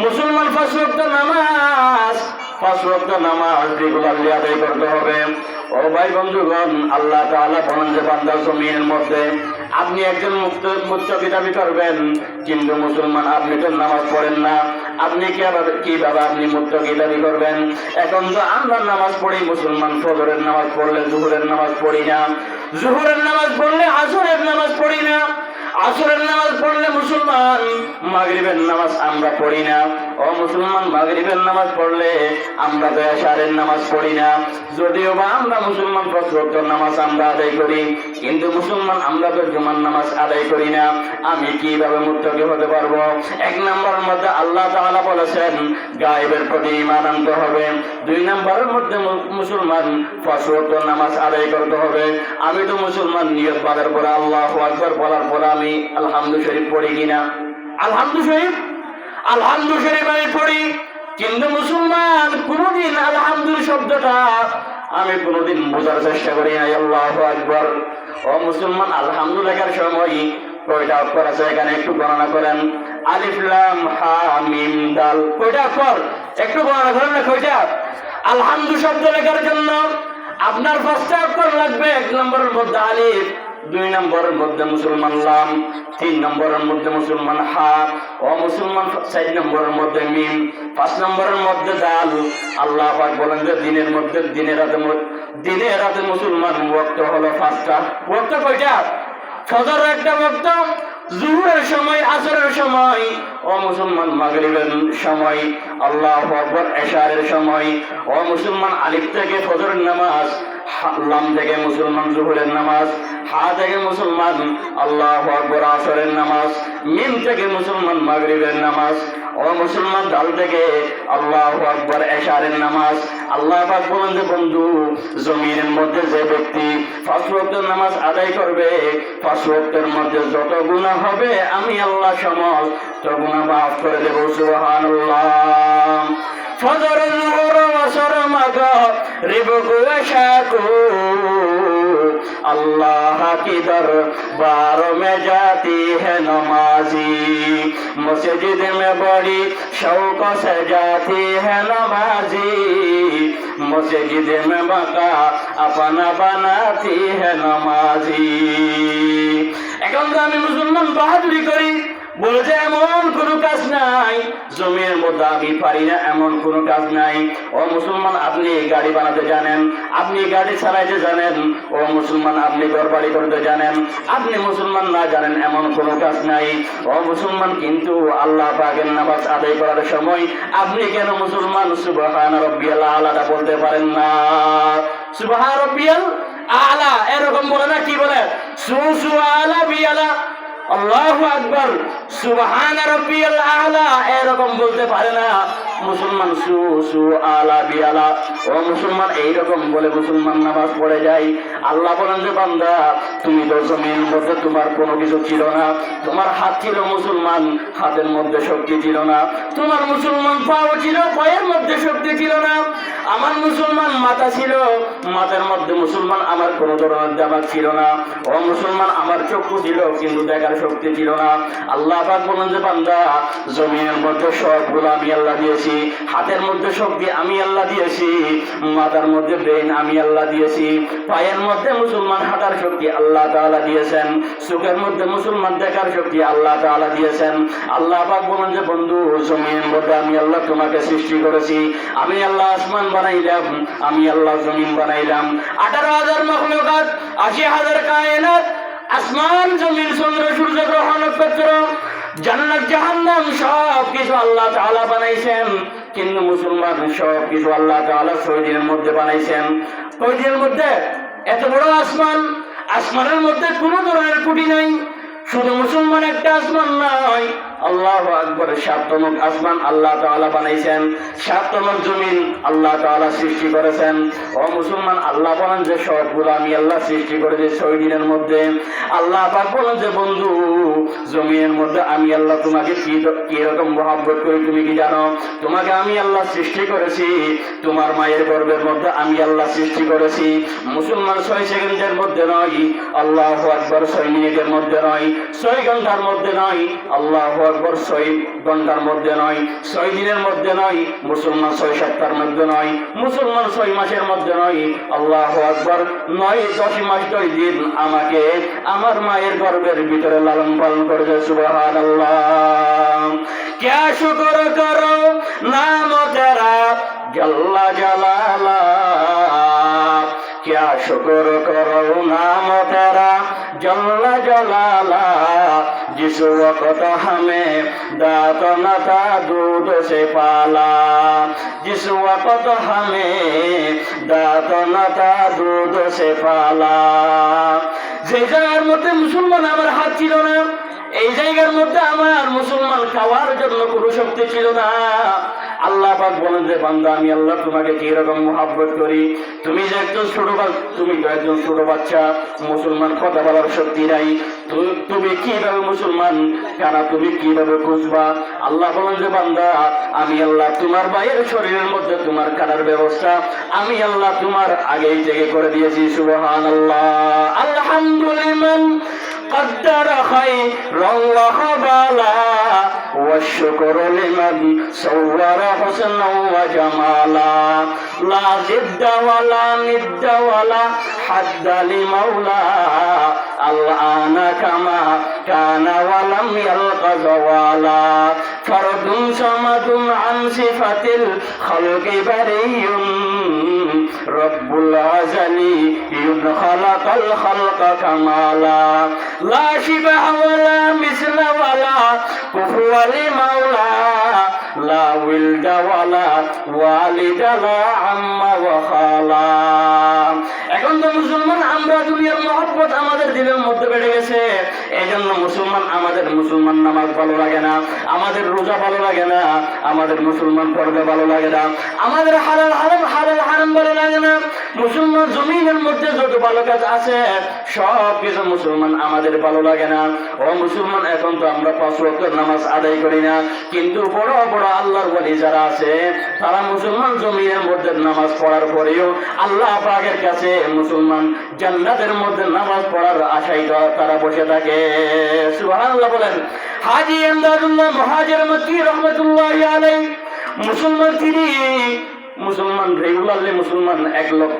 মুসলমান পাঁচ ওয়াক্ত নামাজ রেগুলারলি আদায় করতে হবে। ও ভাই বন্ধুগণ, আল্লাহ তাআলা বলেন যে বান্দা জমিনের মধ্যে আপনি একজন মুত্তাকি দাবি করবেন, কিন্তু মুসলমান আপনি তো নামাজ পড়েন না, আপনি কিভাবে আপনি মুত্তাকি দাবি করবেন? এখন তো আমরা নামাজ পড়ি, মুসলমান ফজরের নামাজ পড়লে জোহরের নামাজ পড়ি না, জোহরের নামাজ পড়লে আসরের নামাজ পড়ি না, আসরের নামাজ পড়লে মুসলমান মাগরিবের নামাজ আমরা পড়ি না। ও মুসলমান, মাগরিবের নামাজ পড়লে আমরা তো এশারের নামাজ পড়ি না। যদিও বা আমরা মুসলমান পাঁচ ওয়াক্ত নামাজ আমরা আদায় করি, কিন্তু মুসলমান আমরা তো জুমার নামাজ আদায় করি না। আমি কিভাবে মুত্তাকি হতে পারবো? এক নম্বরের মধ্যে আল্লাহ তাআলা বলেছেন গায়েবের প্রতি ঈমান আনতে হবে। দুই নম্বরের মধ্যে মুসলমান পাঁচ ওয়াক্ত নামাজ আদায় করতে হবে। আমি তো মুসলমান নিয়ত বাঁধার পরে আল্লাহু আকবার বলার পরে আমি আলহামদু শরীফ পড়ি কিনা? আলহামদু শরীফ আমি পড়ি, কিন্তু মুসলমান কোনদিন আলহামদুল শব্দটা আমি কোনদিন বোঝার চেষ্টা করি নাই। আল্লাহু আকবার। ও মুসলমান, আলহামদু লেখার সময় কয়টা অক্ষর আছে এখানে একটু গণনা করেন। আলিফ লাম হা মিম দাল, কয়টা অক্ষর একটু গণনা করেন না কয়টা? আলহামদু শব্দ লেখার জন্য আপনার পাঁচটা অক্ষর লাগবে। এক নম্বরের মধ্যে আলিফ, দুই নম্বরের মধ্যে মুসলমান লাম, তিন নম্বরের মধ্যে মুসলমান হা, ও মুসলমান চার নম্বরের মধ্যে মিম, পাঁচ নম্বরের মধ্যে দাল। আল্লাহ পাক বলেন যে দিনে রাতে মুসলমান ওয়াক্ত হলো পাঁচটা। ওয়াক্ত কয়টা? ফজর একটা ওয়াক্ত, জোহরের সময়, আসরের সময়, ও মুসলমান মাগরিবের সময়, আল্লাহু আকবার এশারের সময়। ও মুসলমান, আলিফ থেকে ফজরের নামাজ, লাম থেকে মুসলমান জোহরের নামাজ, হা থেকে মুসলমান আল্লাহু আকবার আসরের নামাজ, মিম থেকে মুসলমান মাগরিবের নামাজ, ও মুসলমান দাল থেকে আল্লাহু আকবার এশারের নামাজ। আল্লাহ পাক বলেন যে বন্ধু, জমিনের মধ্যে যে ব্যক্তি পাঁচ ওয়াক্তের নামাজ আদায় করবে, পাঁচ ওয়াক্তের মধ্যে যত গুনাহ হবে আমি আল্লাহ সমস্ত গুনাহ মাফ করে দেব। সুবহানাল্লাহ। ফজর জোহর আসর মাগরিব ইশা কো अल्लाह की दरबार में जाती है नमाजी, मस्जिद में बड़ी शौक से जाती है नमाजी, मस्जिद में मका अपना बनाती है नमाजी। এখন তো আমি মুসলমান বাহাদুরি করি, বলে যে এমন কোনো কাজ নাই জমির মধ্যে আমি পারি না, এমন কোনো কাজ নাই। ও মুসলমান, আপনি গাড়ি বানাতে জানেন, আপনি গাড়ি চালাইতে জানেন, ও মুসলমান আপনি ঘর বাড়ি করতে জানেন, আপনি মুসলমান না জানেন এমন কোনো কাজ নাই। ও মুসলমান, কিন্তু আল্লাহ পাকের নামাজ আদায় করার সময় আপনি কেন মুসলমান সুবহান রাব্বিয়াল আলাটা বলতে পারেন না? সুবহান রাব্বিয়াল আলা এরকম বলে না, কি বলে? সুবহান বিয়ালা, আল্লাহু আকবার, সুবহান রাব্বিয়াল আলা এরকম বলতে পারে না মুসলমান। সু আলা বিয়ালা। ও মুসলমান, এইরকম বলে মুসলমান নামাজ পড়ে যায়। আল্লাহ বলেন যে বান্দা, তুমি তো জমিনের মধ্যে তোমার কোনো কিছু ছিল না, তোমার হাত ছিল মুসলমান, হাতের মধ্যে শক্তি ছিল না, তোমার মুসলমান পাও ছিল, পায়ের মধ্যে শক্তি ছিল না, আমার মুসলমান মাথা ছিল, মাথার মধ্যে মুসলমান আমার কোনো ধরনের দামাক ছিল না, ও মুসলমান আমার চক্ষু ছিল কিন্তু দেখার শক্তি ছিল না। আল্লাহ পাক বলেন যে বান্দা, জমিনের মধ্যে সবগুলো আমি আল্লাহ দিয়েছি, হাতের মধ্যে শক্তি আমি আল্লাহ দিয়েছি, মাথার মধ্যে ব্রেন আমি আল্লাহ দিয়েছি, পায়ের মধ্যে মুসলমান হাঁটার শক্তি আল্লাহ তাআলা দিয়েছেন, চোখের মধ্যে মুসলমান দেখার শক্তি আল্লাহ তাআলা দিয়েছেন। আল্লাহ পাক বলেন যে বন্ধু, জমিনের মধ্যে আমি আল্লাহ তোমাকে সৃষ্টি করেছি, আমি আল্লাহ আসমান বানাইলাম, আমি আল্লাহ জমিন বানাইলাম, 18,000 মাখলুকাত, 80,000 কায়নাত, আসমান জমিন চন্দ্র সূর্য গ্রহ নক্ষত্র জান্নাত জাহান্নাম সব কিছু আল্লাহ তাআলা বানাইছেন, কিন্তু মুসলমান সব কিছু আল্লাহ তাআলা 6 দিনের মধ্যে বানাইছেন। কয় দিনের মধ্যে? এত বড় আসমান, আসমানের মধ্যে কোনো ধরনের কুটি নাই, শুধু মুসলমান একটা আসমান নয়, আল্লাহু আকবার, 7তম আসমান আল্লাহ তাআলা বানাইছেন, 7তম জমিন আল্লাহ তাআলা সৃষ্টি করেছেন। ও মুসলমান, আল্লাহ বলেন যে সবগুলো আমি আল্লাহ সৃষ্টি করেছি 6 দিনের মধ্যে। আল্লাহ পাক বলেন যে বন্ধু, জমিনের মধ্যে আমি আল্লাহ তোমাকে কি রকম মহব্বত করি তুমি কি জানো? তোমাকে আমি আল্লাহ সৃষ্টি করেছি, তোমার মায়ের গর্ভের মধ্যে আমি আল্লাহ সৃষ্টি করেছি। মুসলমান 6 সেকেন্ডের মধ্যে নয়, আল্লাহু আকবার, 6 মিনিটের মধ্যে নয়, 6 ঘন্টার মধ্যে নয়, আল্লাহু আকবার 6 ঘন্টার মধ্যে নয়, 6 দিনের মধ্যে নয়, মুসলমান 6 সপ্তাহের মধ্যে নয়, মুসলমান 6 মাসের মধ্যে নয়, আল্লাহু আকবার 9-10 মাস 10 দিন আমাকে আমার মায়ের গর্ভের ভিতরে লালন পালন করেছে। সুবহানাল্লাহ। क्या शुक्र करो नाम तेरा जल्ला जलाला, क्या शुक्र करो नाम तेरा जल्ला जलाला, जिस वक्त हमें दात न था दूध से पाला, जिस वक्त हमें दात न था दूध से पाला। যে জায়গার মধ্যে মুসলমান আমার হাত ছিল না, এই জায়গার মধ্যে আমার মুসলমান খাওয়ার জন্য কোনো শক্তি ছিল না। আল্লাহ পাক বলেন যে বান্দা আমি আল্লাহ তোমাকে কি রকম মহব্বত করি, তুমি যে একজন ছোট বাচ্চা, মুসলমান কথা বলার শক্তি নাই, তুমি কিভাবে মুসলমান কারা, তুমি কিভাবে বুঝবা? আল্লাহ বলেন যে বান্দা আমি আল্লাহ তোমার বাইরের শরীরের মধ্যে তোমার কাটার ব্যবস্থা আমি আল্লাহ তোমার আগেই থেকে করে দিয়েছি। সুবহানাল্লাহ। আলহামদুলিল্লাহ قدر خيرا وخبالا والشكر لمن صور حسنا وجمالا لا ضد ولا ند ولا حد لمولا الآن كما كان ولم يلق زوالا فرد صمد عن صفة الخلق بري رب العزلي خلق الخلق كمالا لا شبه ولا مثل ولا كفو لمولا لا ولد ولا والد لا عم وخالا। এখন তো মুসলমান আমরা দুনিয়ার মহব্বত আমাদের দিলের মধ্যে বেড়ে গেছে, এই জন্য মুসলমান নামাজ ভালো লাগে না, আমাদের রোজা ভালো লাগে না, আমাদের মুসলমান পর্দা ভালো লাগে না, আমাদের হালাল হারাম ভালো লাগে না। মুসলমান জমিনের মধ্যে যত ভালো কাজ আছে সব কিছু মুসলমান আমাদের ভালো লাগে না। ও মুসলমান, এখন তো আমরা 5 ওয়াক্ত নামাজ আদায় করি না, কিন্তু বড় বড় আল্লাহর ওলি যারা আছে তারা মুসলমান জমিনের মধ্যে নামাজ পড়ার পরেও আল্লাহ পাকের কাছে মুসলমান জান্নাতের মধ্যে নামাজ পড়ার আশায় তারা বসে থাকে। সুবহানাল্লাহ বলেন। হাজী ইমদাদুল্লাহ মুহাজির মক্কি রাহমাতুল্লাহি আলাইহি মুসলমান, তিনি মুসলমান রেগুলারলি মুসলমান 1 লক্ষ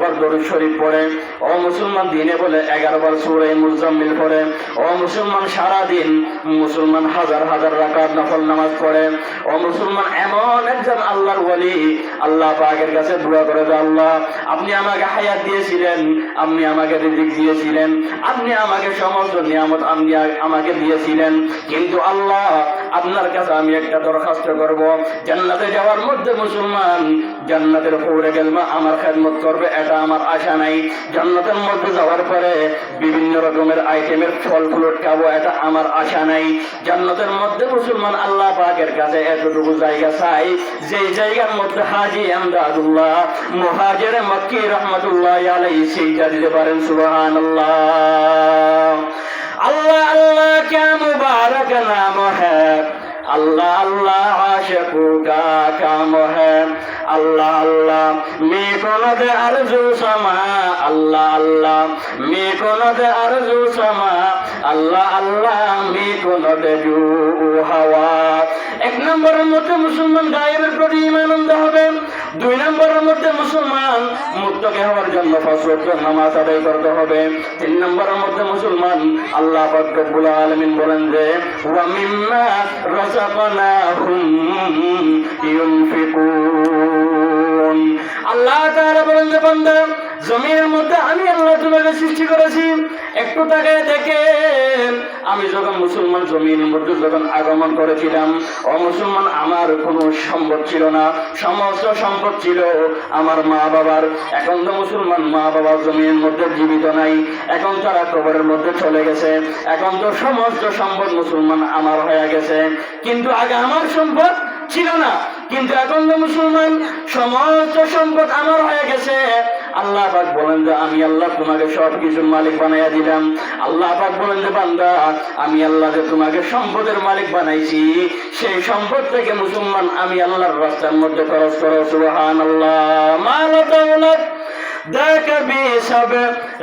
বার দরুদ শরীফ পড়ে। ও মুসলমান দিনে বলে 11 বার সূরা মুজাম্মিল পড়ে। ও মুসলমান সারা দিন মুসলমান হাজার রাকাত নফল নামাজ পড়ে। ও মুসলমান এমন একজন আল্লাহর ওলি, আল্লাহ পাকের কাছে দোয়া করে যে আল্লাহ আপনি আমাকে হায়াত দিয়েছিলেন, আপনি আমাকে রিজিক দিয়েছিলেন, আপনি আমাকে সমস্ত নিয়ামত আপনি আমাকে দিয়েছিলেন, কিন্তু আল্লাহ আপনার কাছে আমি একটা দরখাস্ত করব, জান্নাতে যাওয়ার মধ্যে মুসলমান জান্নাতের পৌরে গেলমা আমার খেদমত করবে এটা আমার আশা নাই, জান্নাতের মধ্যে যাওয়ার পরে বিভিন্ন রকমের আইটেমের ফল ফ্রুট খাবো এটা আমার আশা নাই। জান্নাতের মধ্যে মুসলমান আল্লাহ পাকের কাছে এতটুকু জায়গা চাই যে জায়গার মধ্যে হাজী ইমদাদুল্লাহ মুহাজির মক্কি রাহমাতুল্লাহি আলাইহি সিজদা দিতে পারেন। সুবহানাল্লাহ। अल्लाह अल्लाह क्या मुबारक नाम है, अल्लाह अल्लाह आशिकों का काम है, अल्लाह अल्लाह मेकोनद अर्जु समा, अल्लाह अल्लाह मेकोनद अर्जु समा, अल्लाह अल्लाह मेकोनद जू हवा। 1 নম্বরের মধ্যে মুসলমান গায়েবের প্রতি ঈমান আনতে হবে। 2 নম্বরের মধ্যে মুসলমান মুত্তাকি হওয়ার জন্য 5 ওয়াক্ত নামাজ আদায় করতে হবে। 3 নম্বরের মধ্যে মুসলমান আল্লাহ পাক রব্বুল আলামিন বলেন যে ওয়া মিম্মা রাযাকনাহুম ইউনফিকুন। আল্লাহ তাআলা বলেন যে বান্দা জমিনের মধ্যে আমি আল্লাহ তোমাকে সৃষ্টি করেছি, একটু তাকায় দেখেন আমি যখন মুসলমান জমিনের মধ্যে যখন আগমন করেছিলাম ও মুসলমান আমার কোনো সম্পদ ছিল না, সমস্ত সম্পদ ছিল আমার মা বাবার। এখন তো মুসলমান মা বাবা জমিনের মধ্যে জীবিত নাই, এখন তারা কবরের মধ্যে চলে গেছে, এখন তো সমস্ত সম্পদ মুসলমান আমার হয়ে গেছে, কিন্তু আগে আমার সম্পদ ছিল না, কিন্তু এখন তো মুসলমান সমস্ত সম্পদ আমার হয়ে গেছে। আল্লাহ পাক বলেন যে আমি আল্লাহ তোমাকে সবকিছুর মালিক বানাইয়া দিলাম। আল্লাহ পাক বলেন যে বান্দা আমি আল্লাহ যে তোমাকে সম্পদের মালিক বানাইছি, সেই সম্পদ থেকে মুসলমান আমি আল্লাহর রাস্তার মধ্যে খরচ করো। সুবহানাল্লাহ। মাল দৌলত देख भी सब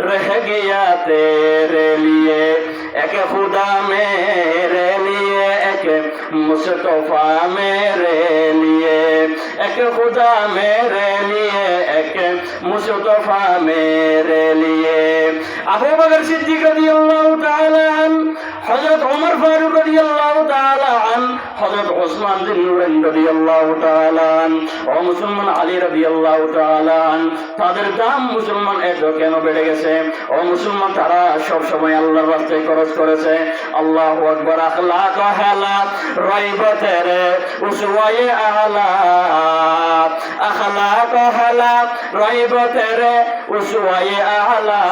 रह गया तेरे लिए, एक खुदा मेरे लिए मुस्तफा मेरे लिए, एक खुदा मेरे लिए, एक मुस्तफा मेरे लिए। अबू बकर सिद्दीक रदियल्लाहु ताआला अन्हु, हजरत उमर फारूक रदियल्लाहु ताआला अन्हु, हजरत उस्मान बिन नुरैन रदियल्लाहु ताआला अन्हु ও মুসলমান আলী রাদিয়াল্লাহু তাআলা আনহু, তাদের দাম মুসলমান এত কেন বেড়ে গেছে? ও মুসলমান, তারা সব সময় আল্লাহর রাস্তায় খরচ করেছে। আল্লাহু আকবার। আখলাক হালা রাইব তেরে উসওয়ায়ে আলা, আখলাক হালা রাইব তেরে উসওয়ায়ে আলা,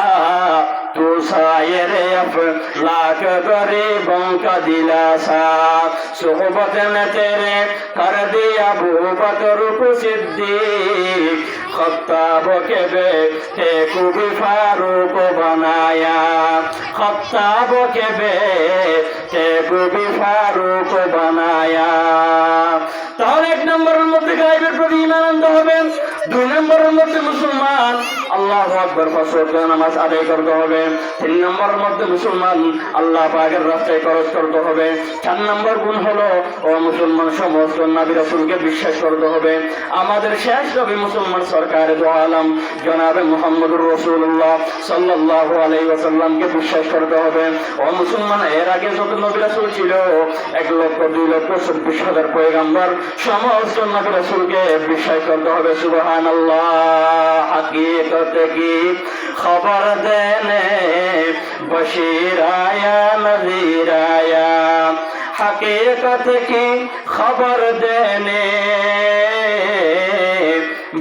तू सायरे अफलाक गरीबों का दिलासा, सोहबत ने तेरे कर दिया अबू बकर को सिद्दीक, खत्ताब के बेटे को भी फारूक बनाया, खत्ताब के बेटे को भी फारूक बनाया। তাহলে এক নম্বরের মধ্যে গায়বের প্রতি ঈমান আনতে হবে। দুই নম্বরের মধ্যে মুসলমান আল্লাহু আকবার পাঁচ ওয়াক্ত নামাজ আদায় করতে হবে। তিন নম্বরের মধ্যে মুসলমান আল্লাহ পাকের রাস্তায় খরচ করতে হবে। চার নম্বর গুণ হলো ও মুসলমান সমস্ত নবী রাসূলকে বিশ্বাস করতে হবে। আমাদের শেষ নবী মুসলমান সরকার দু আলম জনাবে মুহাম্মদুর রাসূলুল্লাহ সাল্লাল্লাহু আলাইহি ওয়াসাল্লামকে বিশ্বাস করতে হবে। ও মুসলমান, এর আগে যত নবী রাসূল ছিল 1,02,24,000 পয়গম্বর, সমস্ত নবী রাসূলকে বিশ্বাস করতে হবে। সুবহানাল্লাহ। हकीकत की खबर देने बशीर आया नज़ीर आया, हकीकत की खबर देने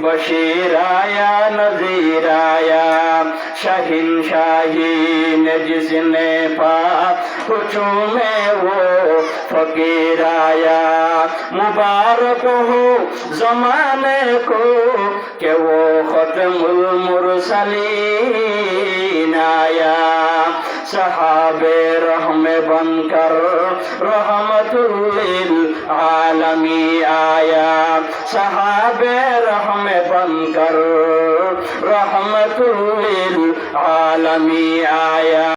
बशीर आया नज़ीर आया, शहिंशाही ने जिसने पाक में वो फकीर आया, मुबारक हो ज़माने को कि वो खत्मुल मुरसलीन आया, सहाबे रहमे बनकर रहमतुल लिल आलमी आया, सहाबे रहमे बनकर रहमतुल लिल आलमी आया।